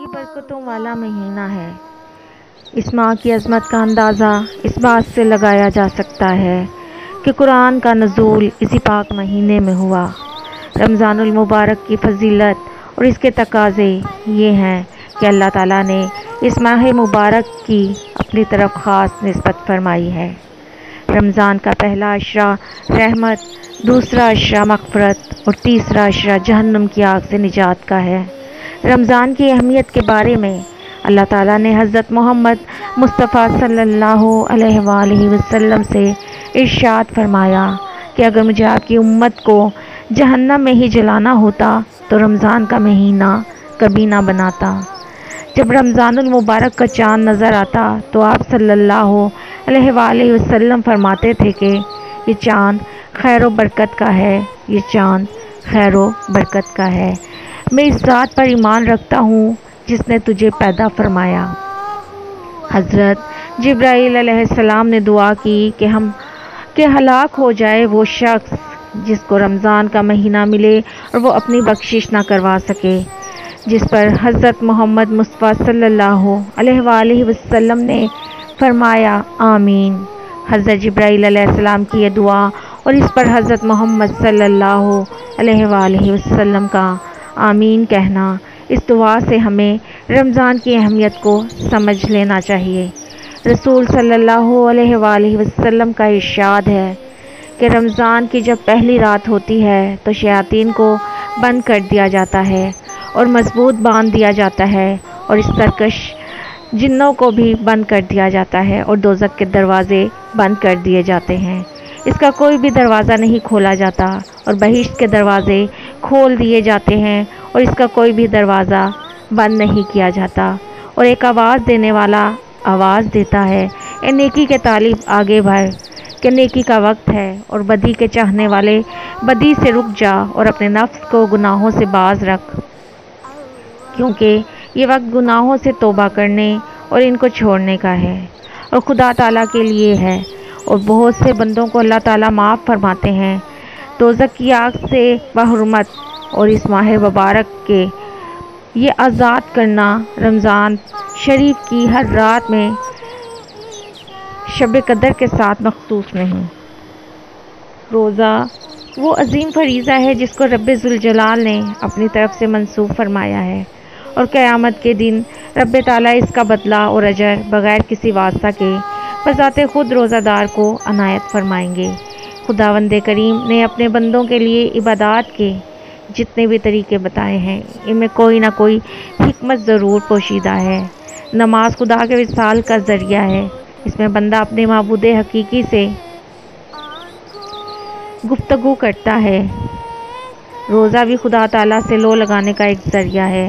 یہ برکتوں والا مہینہ ہے۔ اس ماہ کی عظمت کا اندازہ اس بات سے لگایا جا سکتا ہے کہ قرآن کا نزول اسی پاک مہینے میں ہوا۔ رمضان المبارک کی فضیلت اور اس کے تقاضے یہ ہیں کہ اللہ تعالیٰ نے اس ماہ مبارک کی اپنی طرف خاص نسبت فرمائی ہے۔ رمضان کا پہلا عشرہ رحمت، دوسرا عشرہ مغفرت اور تیسرا عشرہ جہنم کی آگ سے نجات کا ہے۔ رمضان کی اہمیت کے بارے میں اللہ تعالیٰ نے حضرت محمد مصطفیٰ صلی اللہ علیہ وآلہ وسلم سے ارشاد فرمایا کہ اگر مجھے آپ کی امت کو جہنم میں ہی جلانا ہوتا تو رمضان کا مہینہ کبھی نہ بناتا۔ جب رمضان المبارک کا چاند نظر آتا تو آپ صلی اللہ علیہ وآلہ وسلم فرماتے تھے کہ یہ چاند خیر و برکت کا ہے، یہ چاند خیر و برکت کا ہے۔ میں اس ذات پر ایمان رکھتا ہوں جس نے تجھے پیدا فرمایا۔ حضرت جبرائیل علیہ السلام نے دعا کی کہ ہلاک ہو جائے وہ شخص جس کو رمضان کا مہینہ ملے اور وہ اپنی بخشش نہ کروا سکے، جس پر حضرت محمد مصطفیٰ صلی اللہ علیہ وآلہ وسلم نے فرمایا آمین۔ حضرت جبرائیل علیہ السلام کی یہ دعا اور اس پر حضرت محمد صلی اللہ علیہ وآلہ وسلم کا آمین کہنا، اس دعا سے ہمیں رمضان کی اہمیت کو سمجھ لینا چاہیے۔ رسول صلی اللہ علیہ وآلہ وسلم کا ارشاد ہے کہ رمضان کی جب پہلی رات ہوتی ہے تو شیاطین کو بند کر دیا جاتا ہے اور مضبوط باندھ دیا جاتا ہے اور اس سرکش جنوں کو بھی بند کر دیا جاتا ہے اور دوزخ کے دروازے بند کر دیے جاتے ہیں۔ اس کا کوئی بھی دروازہ نہیں کھولا جاتا اور بہشت کے دروازے کھول دیے جاتے ہیں اور اس کا کوئی بھی دروازہ بند نہیں کیا جاتا، اور ایک آواز دینے والا آواز دیتا ہے اے نیکی کے طالب آگے بڑھ کہ نیکی کا وقت ہے، اور بدی کے چاہنے والے بدی سے رک جا اور اپنے نفس کو گناہوں سے باز رکھ، کیونکہ یہ وقت گناہوں سے توبہ کرنے اور ان کو چھوڑنے کا ہے اور خدا تعالیٰ کے لیے ہے، اور بہت سے بندوں کو اللہ تعالیٰ معاف فرماتے ہیں دوزخ کی آگ سے بحرمت۔ اور اس ماہ مبارک کے یہ آزاد کرنا رمضان شریف کی ہر رات میں شب قدر کے ساتھ مخصوص نہیں۔ روزہ وہ عظیم فریضہ ہے جس کو رب ذوالجلال نے اپنی طرف سے منسوخ فرمایا ہے، اور قیامت کے دن رب تعالیٰ اس کا بدلہ اور اجر بغیر کسی واسطہ کے بذات خود روزہ دار کو عنایت فرمائیں گے۔ خداوند کریم نے اپنے بندوں کے لیے عبادات کے جتنے بھی طریقے بتائے ہیں ان میں کوئی نہ کوئی حکمت ضرور پوشیدہ ہے۔ نماز خدا کے وصال کا ذریعہ ہے، اس میں بندہ اپنے معبود حقیقی سے گفتگو کرتا ہے۔ روزہ بھی خدا تعالیٰ سے لو لگانے کا ایک ذریعہ ہے۔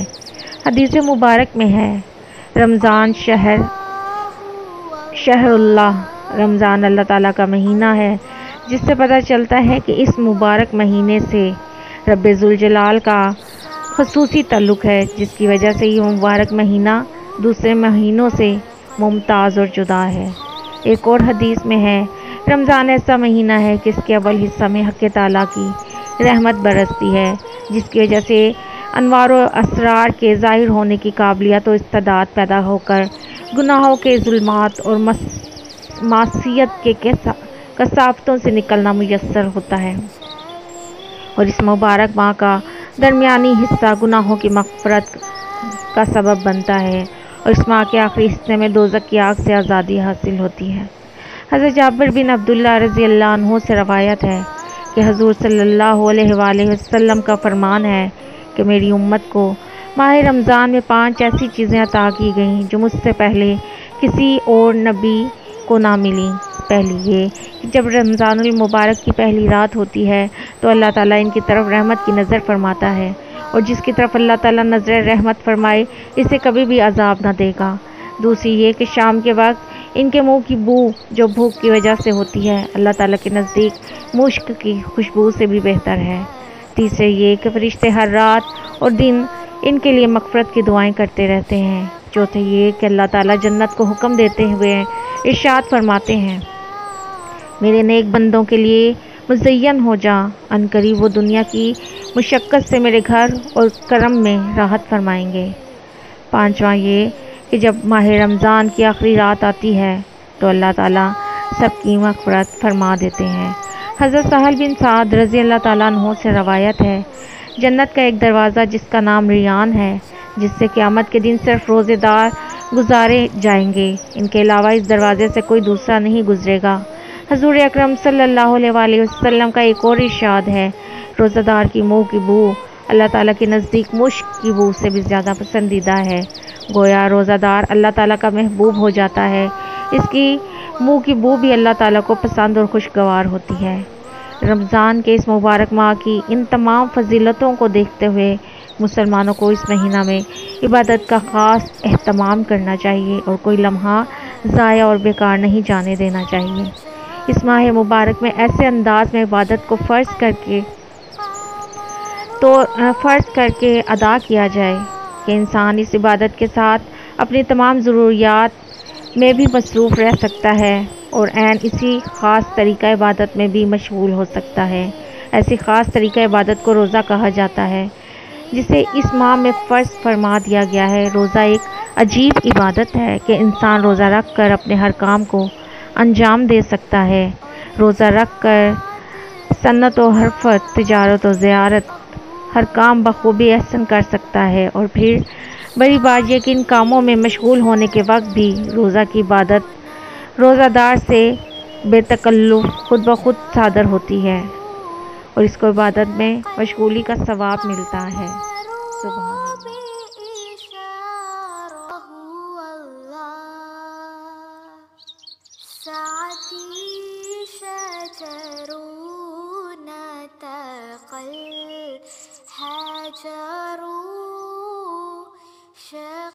حدیث مبارک میں ہے رمضان شہر اللہ، رمضان اللہ تعالیٰ کا مہینہ ہے، جس سے پتہ چلتا ہے کہ اس مبارک مہینے سے رب ذوالجلال کا خصوصی تعلق ہے، جس کی وجہ سے یہ مبارک مہینہ دوسرے مہینوں سے ممتاز اور جدا ہے۔ ایک اور حدیث میں ہے رمضان ایسا مہینہ ہے کہ اس کے اول حصہ میں حق تعالیٰ کی رحمت برستی ہے، جس کی وجہ سے انوار و اسرار کے ظاہر ہونے کی قابلیت و استعداد پیدا ہو کر گناہوں کے ظلمات اور معصیت کے کثافتوں سے نکلنا میسر ہوتا ہے، اور اس مبارک ماہ کا درمیانی حصہ گناہوں کی مغفرت کا سبب بنتا ہے، اور اس ماہ کے آخری حصے میں دوزخ کی آگ سے آزادی حاصل ہوتی ہے۔ حضرت جابر بن عبداللہ رضی اللہ عنہ سے روایت ہے کہ حضور صلی اللہ علیہ وآلہ وسلم کا فرمان ہے کہ میری امت کو ماہ رمضان میں 5 ایسی چیزیں عطا کی گئیں جو مجھ سے پہلے کسی اور نبی کو نہ ملیں۔ پہلی یہ کہ جب رمضان المبارک کی پہلی رات ہوتی ہے تو اللہ تعالیٰ ان کی طرف رحمت کی نظر فرماتا ہے، اور جس کی طرف اللہ تعالیٰ نظر رحمت فرمائے اسے کبھی بھی عذاب نہ دے گا۔ دوسری یہ کہ شام کے وقت ان کے منہ کی بو جو بھوک کی وجہ سے ہوتی ہے اللہ تعالیٰ کے نزدیک مشک کی خوشبو سے بھی بہتر ہے۔ تیسرے یہ کہ فرشتے ہر رات اور دن ان کے لیے مغفرت کی دعائیں کرتے رہتے ہیں۔ چوتھے یہ کہ اللہ تعالیٰ جنت کو حکم دیتے ہوئے ارشاد فرماتے ہیں میرے نیک بندوں کے لیے مزین ہو جا، ان قریب وہ دنیا کی مشقت سے میرے گھر اور کرم میں راحت فرمائیں گے۔ پانچواں یہ کہ جب ماہ رمضان کی آخری رات آتی ہے تو اللہ تعالیٰ سب کی مغفرت فرما دیتے ہیں۔ حضرت سہل بن سعد رضی اللہ تعالیٰ عنہ سے روایت ہے، جنت کا ایک دروازہ جس کا نام ریان ہے، جس سے قیامت کے دن صرف روزے دار گزارے جائیں گے، ان کے علاوہ اس دروازے سے کوئی دوسرا نہیں گزرے گا۔ حضور اکرم صلی اللہ علیہ وآلہ وسلم کا ایک اور ارشاد ہے، روزہ دار کی منہ کی بو اللہ تعالیٰ کے نزدیک مشک کی بو سے بھی زیادہ پسندیدہ ہے۔ گویا روزہ دار اللہ تعالیٰ کا محبوب ہو جاتا ہے، اس کی منہ کی بو بھی اللہ تعالیٰ کو پسند اور خوشگوار ہوتی ہے۔ رمضان کے اس مبارک ماہ کی ان تمام فضیلتوں کو دیکھتے ہوئے مسلمانوں کو اس مہینہ میں عبادت کا خاص اہتمام کرنا چاہیے اور کوئی لمحہ ضائع اور بیکار نہیں جانے دینا چاہیے۔ اس ماہ مبارک میں ایسے انداز میں عبادت کو فرض کر کے ادا کیا جائے کہ انسان اس عبادت کے ساتھ اپنی تمام ضروریات میں بھی مصروف رہ سکتا ہے اور عین اسی خاص طریقہ عبادت میں بھی مشغول ہو سکتا ہے۔ ایسی خاص طریقہ عبادت کو روزہ کہا جاتا ہے، جسے اس ماہ میں فرض فرما دیا گیا ہے۔ روزہ ایک عجیب عبادت ہے کہ انسان روزہ رکھ کر اپنے ہر کام کو انجام دے سکتا ہے۔ روزہ رکھ کر صنعت و حرفت، تجارت و زیارت ہر کام بخوبی احسن کر سکتا ہے، اور پھر بڑی بات یہ کہ ان کاموں میں مشغول ہونے کے وقت بھی روزہ کی عبادت روزہ دار سے بے تکلف خود بخود صادر ہوتی ہے اور اس کو عبادت میں مشغولی کا ثواب ملتا ہے۔ سبحان اللہ۔